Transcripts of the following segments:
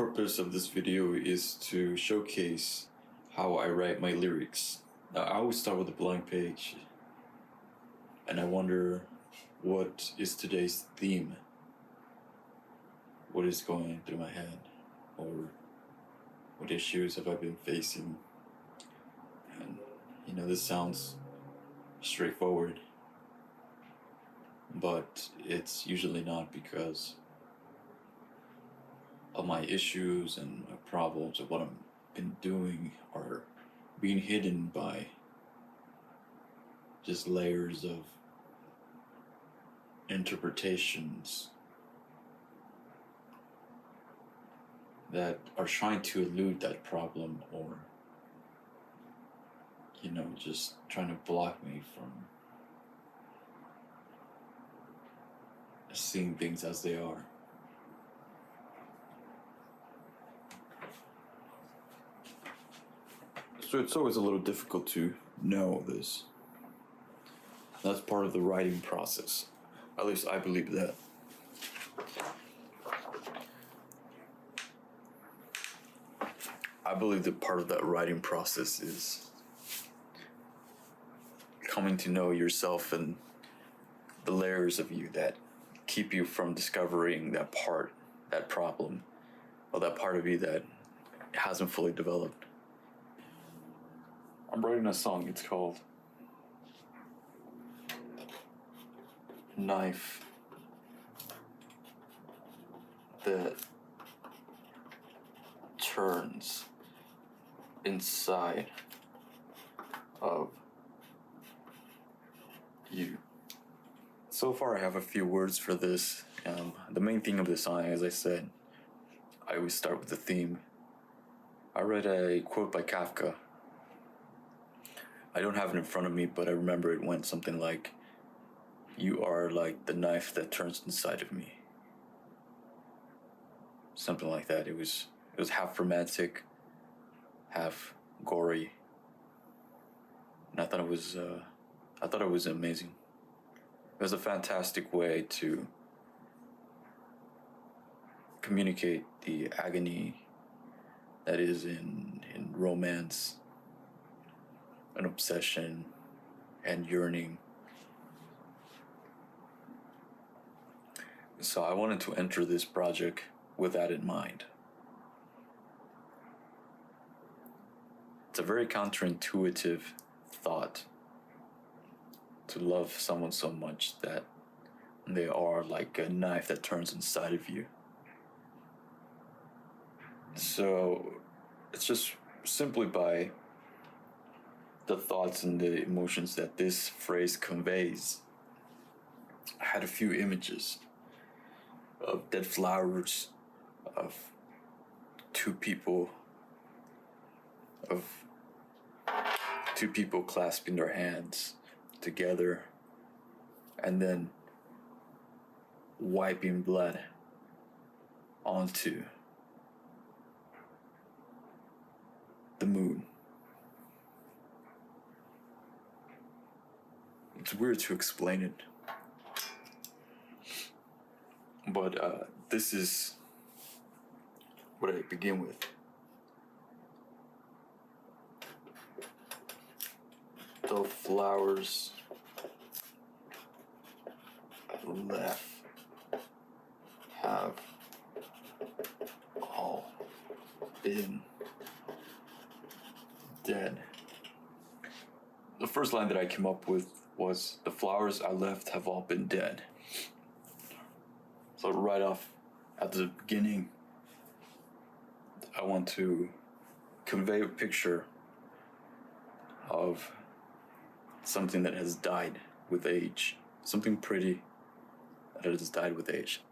purpose of this video is to showcase how I write my lyrics. Now, I always start with a blank page, and I wonder, what is today's theme? What is going through my head? Or what issues have I been facing? And this sounds straightforward, but it's usually not, because of my issues and my problems of what I've been doing are being hidden by just layers of interpretations that are trying to elude that problem, or just trying to block me from seeing things as they are. So it's always a little difficult to know this. That's part of the writing process. At least I believe that. I believe that part of that writing process is coming to know yourself and the layers of you that keep you from discovering that part, that problem, or that part of you that hasn't fully developed. I'm writing a song. It's called Knife That Turns Inside of You. So far, I have a few words for this. The main thing of the song, as I said, I always start with the theme. I read a quote by Kafka. I don't have it in front of me, but I remember it went something like, "You are like the knife that turns inside of me." Something like that. It was half romantic, half gory, and I thought it was amazing. It was a fantastic way to communicate the agony that is in romance, an obsession, and yearning. So I wanted to enter this project with that in mind. It's a very counterintuitive thought to love someone so much that they are like a knife that turns inside of you. So it's just simply by the thoughts and the emotions that this phrase conveys. I had a few images of dead flowers, of two people clasping their hands together, and then wiping blood onto the moon. It's weird to explain it, but this is what I begin with. The flowers left have all been dead. The first line that I came up with was, "The flowers I left have all been dead." So right off at the beginning, I want to convey a picture of something that has died with age, something pretty that has died with age.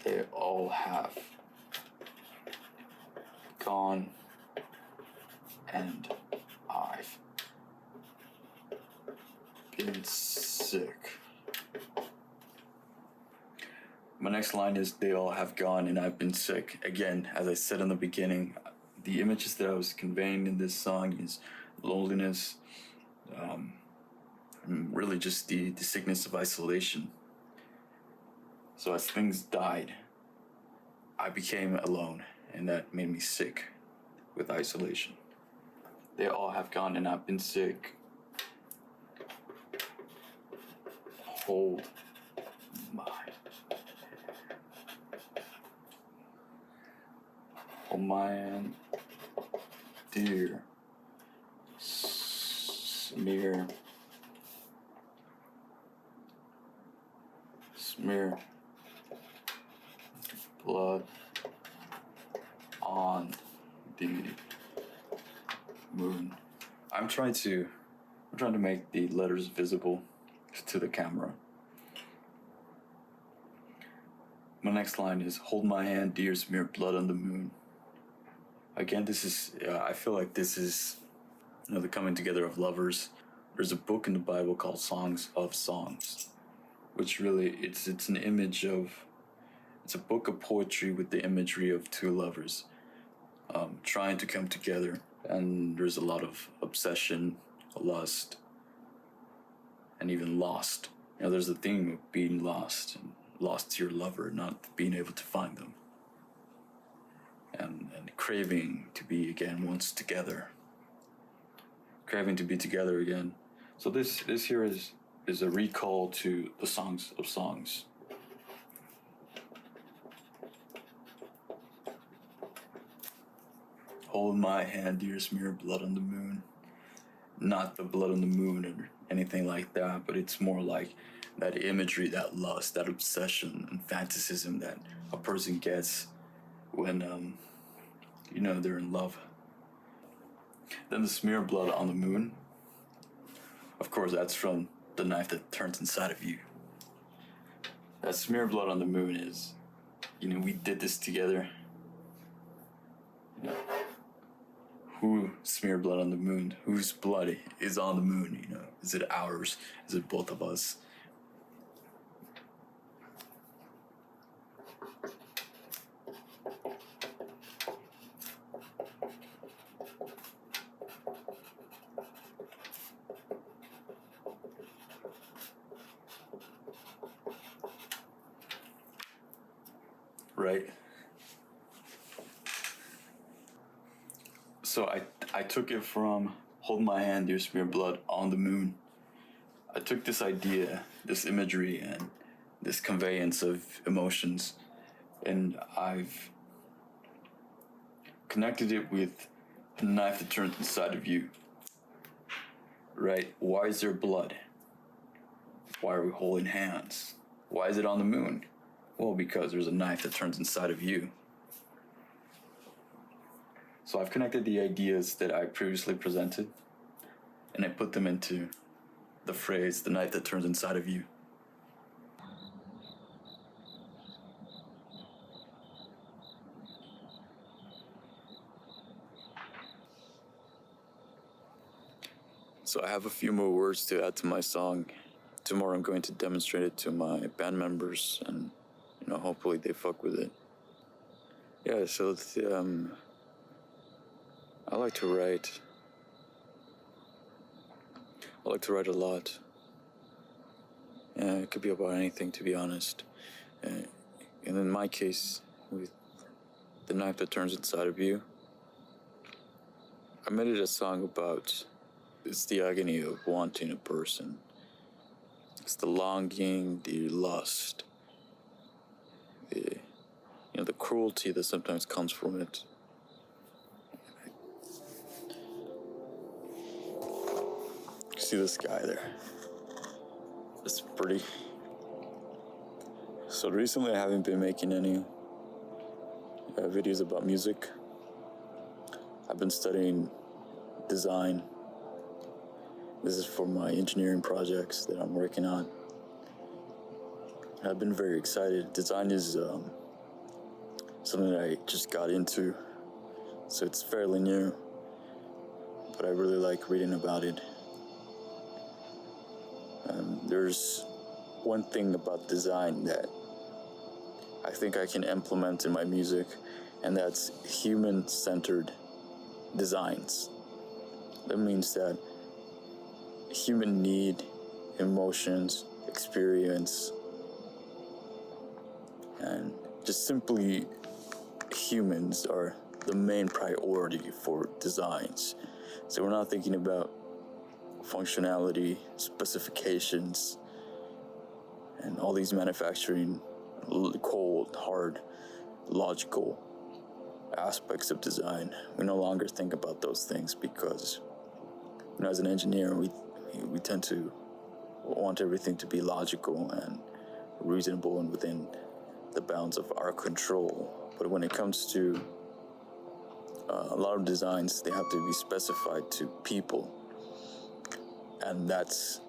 They all have gone, and I've been sick. My next line is, "They all have gone and I've been sick." Again, as I said in the beginning, the images that I was conveying in this song is loneliness, really just the sickness of isolation. So as things died, I became alone, and that made me sick with isolation. They all have gone, and I've been sick. Hold my hand, dear smear blood on the moon. I'm trying to make the letters visible to the camera. My next line is, hold my hand, dear, smear blood on the moon. Again, this is, I feel like this is, the coming together of lovers. There's a book in the Bible called Songs of Songs, which really, it's an image of, it's a book of poetry with the imagery of two lovers trying to come together. And there's a lot of obsession, lust, and even lost. There's a theme of being lost, and lost to your lover, not being able to find them. And craving to be again once together. Craving to be together again. So this here is a recall to the Songs of Songs. Hold my hand, dear, smear blood on the moon. Not the blood on the moon or anything like that, but it's more like that imagery, that lust, that obsession and fantasism that a person gets when, they're in love. Then the smear blood on the moon. Of course, that's from the knife that turns inside of you. That smear blood on the moon is, we did this together. Who smeared blood on the moon? Whose blood is on the moon? Is it ours? Is it both of us? Right? So I took it from hold my hand, dear, smear blood on the moon. I took this idea, this imagery, and this conveyance of emotions, and I've connected it with a knife that turns inside of you. Right? Why is there blood? Why are we holding hands? Why is it on the moon? Well, because there's a knife that turns inside of you. So I've connected the ideas that I previously presented, and I put them into the phrase, the knife that turns inside of you. So I have a few more words to add to my song. Tomorrow I'm going to demonstrate it to my band members, and hopefully they fuck with it. Yeah, so I like to write. I like to write a lot. It could be about anything, to be honest. And in my case, with the knife that turns inside of you, I made it a song about, it's the agony of wanting a person. It's the longing, the lust, the cruelty that sometimes comes from it. See this guy there? It's pretty. So recently I haven't been making any videos about music. I've been studying design. This is for my engineering projects that I'm working on. I've been very excited. Design is something that I just got into, so it's fairly new, but I really like reading about it. There's one thing about design that I think I can implement in my music, and that's human-centered designs. That means that human need, emotions, experience, and just simply humans are the main priority for designs. So we're not thinking about functionality, specifications, and all these manufacturing, cold, hard, logical aspects of design. We no longer think about those things because, as an engineer, we tend to want everything to be logical and reasonable and within the bounds of our control. But when it comes to a lot of designs, they have to be specified to people, and that's